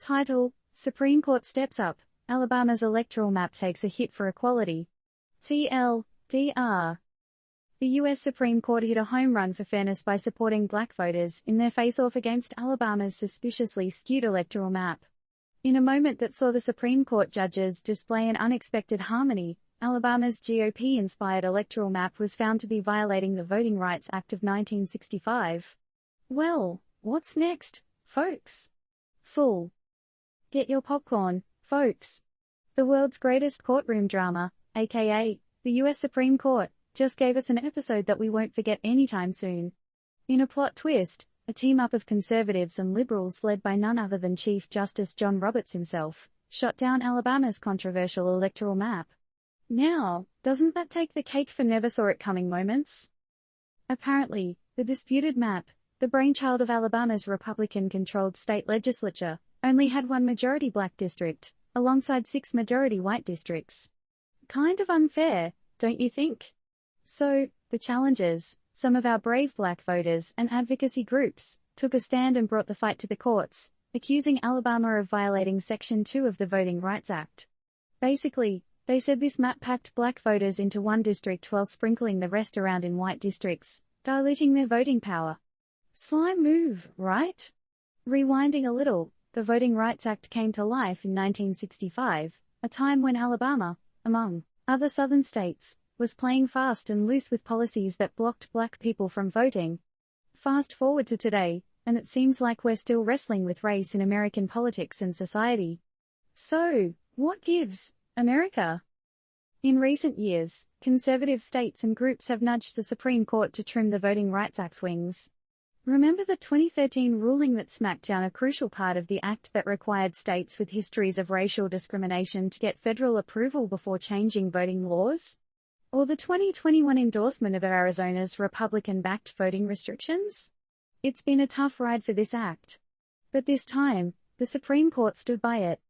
Title: Supreme Court steps up, Alabama's electoral map takes a hit for equality. TLDR. The U.S. Supreme Court hit a home run for fairness by supporting black voters in their face-off against Alabama's suspiciously skewed electoral map. In a moment that saw the Supreme Court judges display an unexpected harmony, Alabama's GOP-inspired electoral map was found to be violating the Voting Rights Act of 1965. Well, what's next, folks? Get your popcorn, folks. The world's greatest courtroom drama, aka the U.S. Supreme Court, just gave us an episode that we won't forget anytime soon. In a plot twist, a team-up of conservatives and liberals led by none other than Chief Justice John Roberts himself, shot down Alabama's controversial electoral map. Now, doesn't that take the cake for never-saw-it-coming moments? Apparently, the disputed map, the brainchild of Alabama's Republican-controlled state legislature, only had one majority black district, alongside 6 majority white districts. Kind of unfair, don't you think? So, the challengers, some of our brave black voters and advocacy groups, took a stand and brought the fight to the courts, accusing Alabama of violating Section 2 of the Voting Rights Act. Basically, they said this map packed black voters into one district while sprinkling the rest around in white districts, diluting their voting power. Sly move, right? Rewinding a little, the Voting Rights Act came to life in 1965, a time when Alabama, among other southern states, was playing fast and loose with policies that blocked black people from voting. Fast forward to today, and it seems like we're still wrestling with race in American politics and society. So, what gives, America? In recent years, conservative states and groups have nudged the Supreme Court to trim the Voting Rights Act's wings. Remember the 2013 ruling that smacked down a crucial part of the act that required states with histories of racial discrimination to get federal approval before changing voting laws? Or the 2021 endorsement of Arizona's Republican-backed voting restrictions? It's been a tough ride for this act. But this time, the Supreme Court stood by it.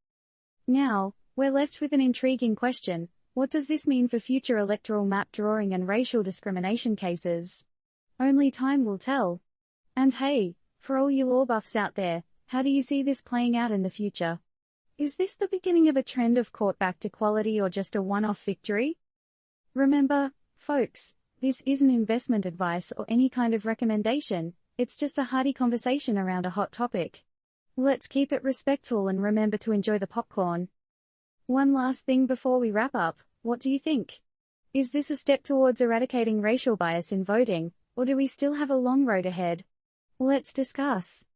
Now, we're left with an intriguing question: what does this mean for future electoral map drawing and racial discrimination cases? Only time will tell. And hey, for all you law buffs out there, how do you see this playing out in the future? Is this the beginning of a trend of court-backed equality or just a one-off victory? Remember, folks, this isn't investment advice or any kind of recommendation, it's just a hearty conversation around a hot topic. Let's keep it respectful and remember to enjoy the popcorn. One last thing before we wrap up, what do you think? Is this a step towards eradicating racial bias in voting, or do we still have a long road ahead? Let's discuss.